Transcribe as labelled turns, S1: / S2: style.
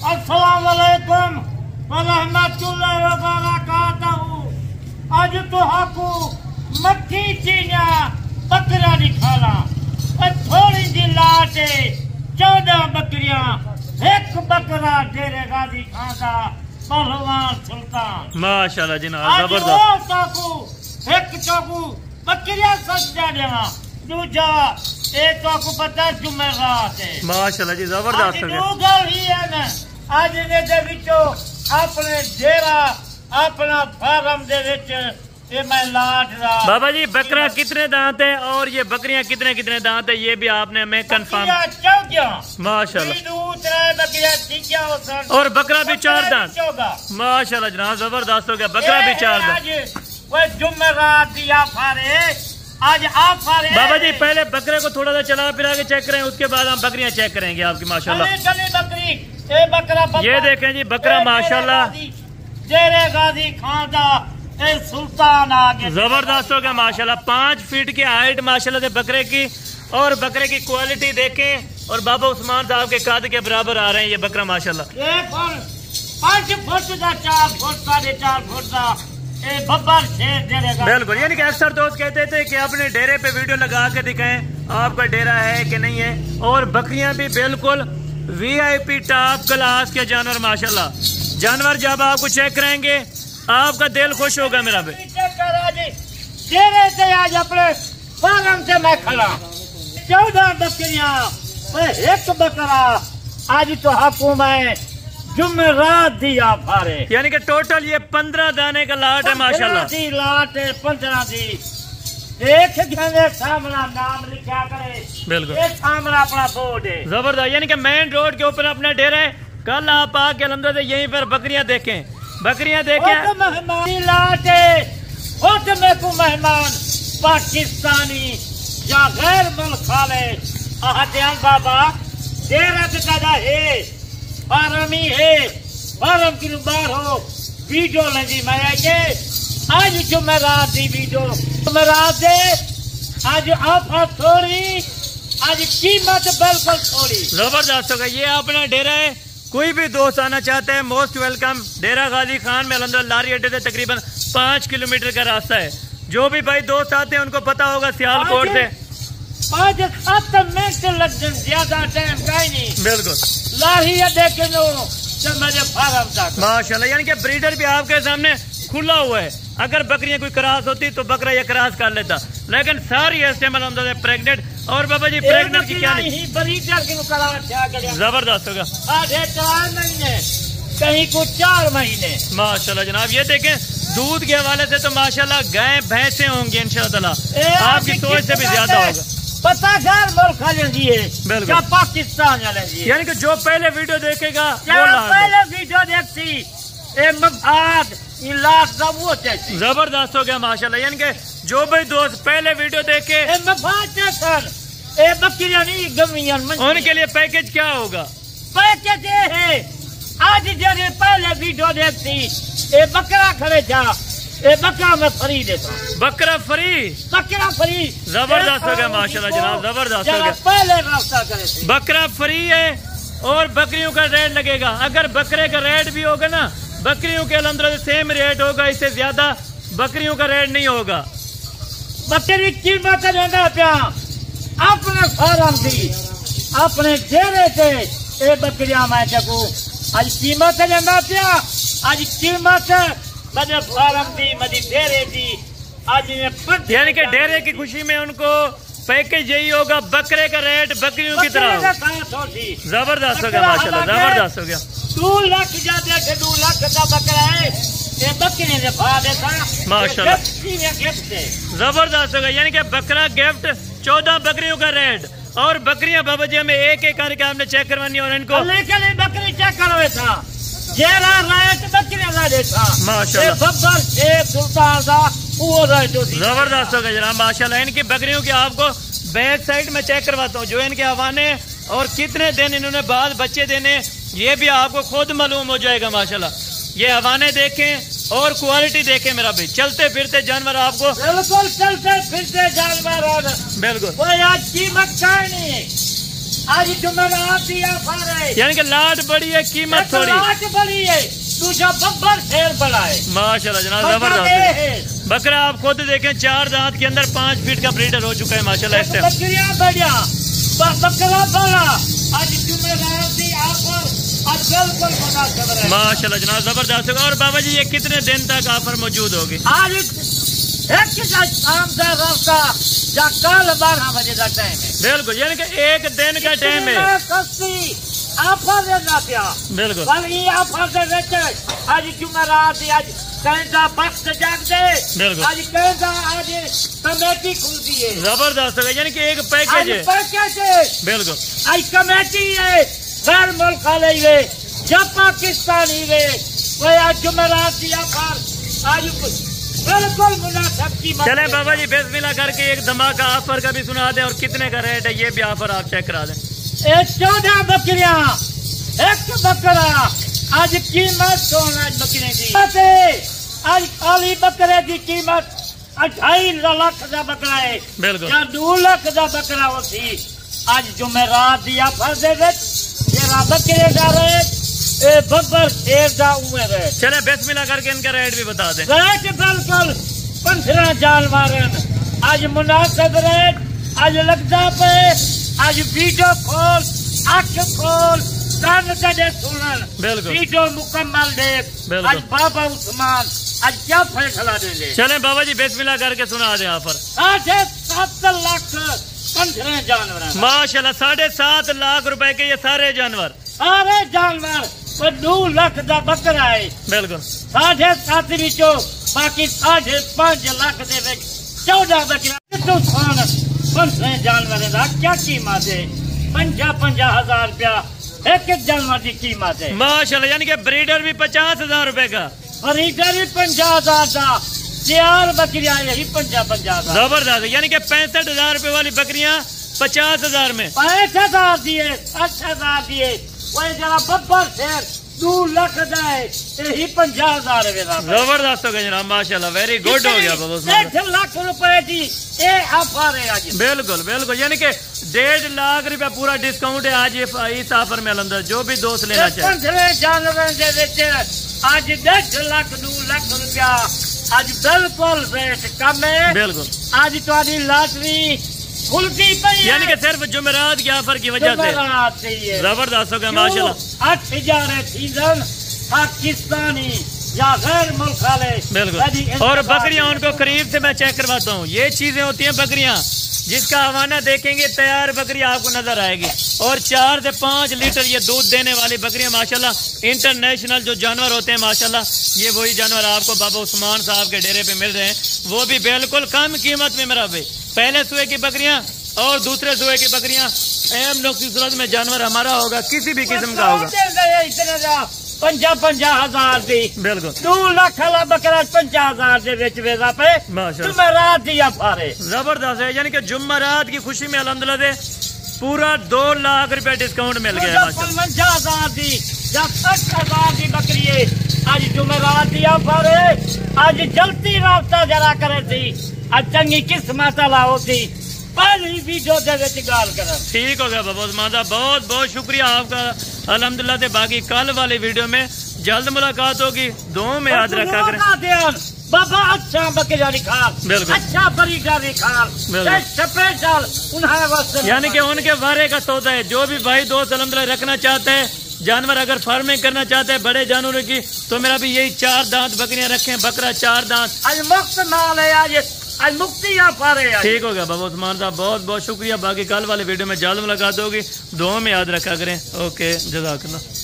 S1: अस्सलाम वालेकुम व रहमतुल्लाहि व बरकातहू। आज तो हाकू मक्खी चीना बकरा दिखाला। थोड़ी जी लाट 14 बकरियां, एक बकरा डेरे गाजी खांदा पहलवान सुल्तान।
S2: माशाल्लाह जनाब जबरदस्त।
S1: एक चौकू बकरियां सजा देवा, दूजा एक चौकू पता जुमेरात है।
S2: माशाल्लाह जी जबरदस्त हो गया।
S1: गल ही है ना आज ने दे विचों अपने डेरा अपना फार्म दे विच ये मैं लाट रहा।
S2: बाबा जी बकरा कितने दांत है और ये बकरियां कितने कितने दांत है ये भी आपने हमें कंफर्म। माशाल्लाह और बकरा भी 4 दांत। माशाल्लाह जनाब जबरदस्त हो गया। बकरा भी 4 दांत।
S1: जुमेरात दिया फारे आज आप फारे।
S2: बाबा जी पहले बकरे को थोड़ा सा चला फिरा के चेक करें, उसके बाद हम बकरियां चेक करेंगे आपकी। माशाल्लाह
S1: बकरी बकरा
S2: ये देखें जी बकरा माशाल्लाह
S1: डेरे गाजी खांदा सुल्तान आगे
S2: जबरदस्त हो गया। माशाल्लाह 5 फीट की हाइट माशाल्लाह से बकरे की, और बकरे की क्वालिटी देखें और बाबा उस्मान साहब के कद के बराबर आ रहे हैं ये बकरा माशाल्लाह।
S1: 5 फुट का 4 फुट 4.5 फुट का बब्बर शेर डेरे का।
S2: बिल्कुल, यानी कि अक्सर दोस्त कहते थे कि अपने डेरे पे वीडियो लगा के दिखाएं आपका डेरा है कि नहीं है। और बकरियां भी बिल्कुल VIP टॉप क्लास के जानवर माशाल्लाह। जानवर जब आपको चेक करेंगे आपका दिल खुश होगा मेरा भाई।
S1: डेरे से आज अपने फार्म से मैं खड़ा 14 बकरियां, एक बकरा आज तो हाकू मैं जुमेरात दिया फारे।
S2: यानी कि टोटल ये 15 दाने का लाट है माशाल्लाह।
S1: 15 लाट है 15 दी। एक घने सामना नाम लिखा करे।
S2: बिल्कुल
S1: ये सामना अपना बोर्ड है
S2: जबरदस्त। यानी कि मेन रोड के ऊपर अपना डेरा है। कल आप आके अलहमद से यहीं पर बकरियां देखें, बकरियां देखें।
S1: मेहमान लाटे में को मेहमान पाकिस्तानी या गैर मुल्क वाले आहतियान बाबा डेरा का है फारमी है फारम की बार हो वीडियो लगी मैं आज जुमेरात दी वीडियो जुमेरात दे आज आप थोड़ी आज कीमत बिल्कुल थोड़ी
S2: जबरदस्त होगा। ये अपना डेरा है, कोई भी दोस्त आना चाहते हैं मोस्ट वेलकम। डेरा गाजी खान में अलहमदुलिल्लाह लारी अड्डे से तकरीबन 5 किलोमीटर का रास्ता है। जो भी भाई दोस्त आते हैं उनको पता होगा सियालकोट से
S1: 5-7 मिनट लग ज्यादा टाइम कहीं नहीं।
S2: बिल्कुल
S1: लारी अड्डे के लो मेरे फार्म तक
S2: माशाल्लाह। यानी कि ब्रीडर भी आपके सामने खुला हुआ है। अगर बकरियां कोई क्रॉस होती तो बकरा ये क्रॉस कर लेता, लेकिन सारी इस टाइम अलहमदुलिल्लाह प्रेग्नेंट। और बाबा जी प्रेग्नेंट की क्या नहीं जबरदस्त होगा।
S1: 4.5 महीने कहीं को 4 महीने
S2: माशाल्लाह जनाब। ये देखें दूध के हवाले से तो माशाल्लाह गाय भैंसे होंगी इंशाअल्लाह आपकी सोच से भी ज्यादा होगा।
S1: पता गैर मुल्क है क्या पाकिस्तान
S2: यानी कि जो पहले वीडियो देखेगा
S1: पहले वीडियो देखती
S2: जबरदस्त हो गया माशाल्लाह। यानी कि जो भी दोस्त पहले वीडियो देखे उनके लिए पैकेज क्या होगा?
S1: पैकेज ये है आज जरे पहले वीडियो देखती ये बकरा खड़े था ये बकरा में फ्री देता
S2: बकरा फ्री जबरदस्त हो गया माशाल्लाह जनाब जबरदस्त हो गया।
S1: पहले रास्ता करे
S2: बकरा फ्री है और बकरियों का रेट लगेगा। अगर बकरे का रेट भी होगा ना बकरियों के अलहमदुलिल्लाह सेम रेट होगा, इससे ज्यादा बकरियों का रेट नहीं होगा।
S1: बकरी कीमत प्या अपने फार्म थी अपने डेरे से ये बकरियां मैं जगू आज कीमत प्या आज कीमत मजे फार्म थी मजी डेरे थी आज
S2: यानी कि डेरे की खुशी में उनको पैकेज यही होगा, बकरे का रेट बकरियों की तरह जबरदस्त हो गया माशाल्लाह जबरदस्त हो गया।
S1: 2 लाख ज्यादा 2 लाख का बकरा है ये बकरी ने भा देता
S2: माशाल्लाह जबरदस्त हो गया। यानी कि बकरा गिफ्ट 14 बकरियों का रेट और बकरियां बाबा जी हमें एक एक करके हमने चेक करवानी और इनको
S1: बकरी चेक करवे था जेरा रेट बकरी ला देता
S2: माशाल्लाह
S1: बब्बर शेख सुल्तान दा वो रेट
S2: जबरदस्त हो गया जनाब माशाल्लाह। इनकी बकरियों की आपको बैक साइड में चेक करवाता हूँ जो इनके हवाने और कितने दिन इन्होंने बाद बच्चे देने ये भी आपको खुद मालूम हो जाएगा माशाल्लाह। ये हवाने देखें और क्वालिटी देखें मेरा भाई। चलते फिरते जानवर आपको
S1: बिल्कुल चलते फिरते जानवर
S2: बिल्कुल
S1: कोई आज कीमत का नहीं آج جمعرات دی آفر ہے،
S2: یعنی کہ لاٹ بڑی ہے قیمت تھوڑی،
S1: لاٹ بڑی ہے، دوسرا ببر شیر بڑا ہے
S2: ماشاءاللہ جناب زبردست بکرا آپ خود دیکھیں 4 دانت کے اندر 5 فٹ کا بریڈر ہو چکا ہے ماشاءاللہ اس ٹائم
S1: بکریاں بڑھیا بکرا بڑا آج جمعرات دی آفر آج بالکل مناسب ہے
S2: ماشاءاللہ جناب زبردست اور بابا جی یہ کتنے دن تک آفر موجود ہوگی
S1: آج ایک شام کا رفتہ یا کل 12 بجے کا ٹائم ہے
S2: بالکل یعنی کہ ایک دن کا ٹائم ہے
S1: سستی آفر دینا پیا
S2: بالکل
S1: پر یہ آفر دے وچ آج جمعرات دی آج کہندا بخت جاگ دے
S2: بالکل
S1: آج کہندا آج کمیٹی کھلتی ہے
S2: زبردست ہے یعنی کہ ایک پیکج ہے
S1: پیکج ہے
S2: بالکل
S1: آج کمیٹی ہے غیر ملک والے ہے یا پاکستانی ہے وہ آج جمعرات دی آفر آج بالکل مناسب قیمت
S2: چلے بابا جی بسم اللہ کر کے ایک دھماکہ آفر کا بھی سنا دیں اور کتنے کا ریٹ ہے یہ بھی آفر آپ چیک کرا دیں
S1: 14 بکریاں ایک بکرا آج قیمت سونا بکرے کی آج خالی بکرے کی قیمت 2.5 لاکھ کا بکرا ہے
S2: بالکل
S1: یا 2 لاکھ کا بکرا ہوتی آج جمعرات دی آفر دے وچ جڑا بکرے دا ریٹ ببر شیر دا اوے ریٹ
S2: چلے بسم اللہ کر کے ان کا ریٹ بھی بتا دیں
S1: ریٹ بالکل 15 جانورن آج مناسب ریٹ آج لگتا پہ آج ویڈیو کھول اکھ کھول کان کڈے سنن
S2: بالکل
S1: ویڈیو مکمل دیکھ آج بابا عثمان آج کیا فیصلہ دیں گے
S2: چلیں بابا جی بسم اللہ کر کے سنا دیں آفر
S1: 7.5 لاکھ 15 جانور
S2: ماشاءاللہ 7.5 لاکھ روپے کے یہ سارے جانور
S1: وہ 2 لاکھ دا بکرا ہے
S2: بالکل
S1: 7.5 وچوں باقی 5.5 لاکھ دے وچ 14 بکرا 15 جانور دا کیا قیمت ہے 50 ہزار روپیہ ایک جانور کی قیمت ہے
S2: ماشاءاللہ یعنی کہ بریڈر بھی 50,000 روپے کا
S1: بریڈر بھی 50,000 کا 4 بکریاں یہی 50,000
S2: زبردست یعنی کہ 65,000 روپے والی بکریاں 50,000 میں
S1: 65,000 دیے 60,000 دیے وہ جرا ببر شیر 2 لاکھ دا ہے یہی 50,000 روپے کا
S2: زبردست ہو گیا جناب ماشاءاللہ ویری گڈ ہو گیا بابا
S1: 1 لاکھ روپے کی یہ آفر ہے آج
S2: بالکل بالکل یعنی کہ 1.5 لاکھ روپے پورا ڈسکاؤنٹ ہے آج اس آفر میں الحمد جو بھی دوست لینا چاہے
S1: 15 جانور دے وچ آج 1.5 لاکھ 2 لاکھ روپیہ آج بالکل ریٹ کم ہے
S2: بالکل
S1: آج تہاڈی لاٹری کھلتی پئی
S2: یعنی کہ صرف جمعرات کی آفر کی وجہ سے زبردست ہو گیا ماشاءاللہ 8,000
S1: سیزن پاکستانی یا غیر ملک والے
S2: بالکل اور بکریاں ان کو قریب سے میں چیک کرواتا ہوں یہ چیزیں ہوتی ہیں بکریاں جس کا حوالہ دیکھیں گے تیار بکری آپ کو نظر آئے گی اور 4 سے 5 لیٹر یہ دودھ دینے والی بکریاں ماشاءاللہ انٹرنیشنل جو جانور ہوتے ہیں ماشاءاللہ یہ وہی جانور آپ کو بابا عثمان صاحب کے ڈیرے پہ مل رہے ہیں وہ بھی بالکل کم قیمت میں میرا بھائی پہلے سوئے کی بکریاں اور دوسرے سوئے کی بکریاں اہم نقصی صورت میں جانور ہمارا ہوگا کسی بھی قسم کا ہوگا
S1: 50,000 دی
S2: بالکل
S1: 2 لاکھ والا بکرا 50,000 دے وچ ویزا پہ جمعرات دی آفر ہے
S2: زبردست ہے یعنی کہ جمعرات کی خوشی میں الحمدللہ دے پورا 2 لاکھ روپے ڈسکاؤنٹ مل گیا
S1: 50,000 دی یا 60,000 دی بکری ہے آج جمعرات دی آفر ہے آج جلدی رابطہ جرا کرے تھی آج چنگی قسمت والا ہوتی پہلی ویڈیو دے وچ گال کرن
S2: ٹھیک ہو گیا بابا عثمان صاحب بہت بہت شکریہ آپ کا الحمدللہ تے باقی کل والی ویڈیو میں جلد ملاقات ہوگی دعاؤں میں یاد رکھا کریں
S1: بابا اچھا بکرا نکال اچھا بریڈر نکال اسپیشل انہاں واسطے
S2: یعنی کہ ان کے وارے کا سودا ہے جو بھی بھائی دوست الحمدللہ رکھنا چاہتے ہیں جانور اگر فارمنگ کرنا چاہتے ہیں بڑے جانوروں کی تو میرا بھی یہی 4 دانت بکریاں رکھیں بکرا 4 دانت
S1: آج مفت مال ہے آج مکتی آفر ہے
S2: ٹھیک ہو گیا بابا عثمان صاحب بہت بہت شکریہ باقی کل والے ویڈیو میں جلد ملاقات ہوگی دعاؤں میں یاد رکھا کریں اوکے جزاک اللہ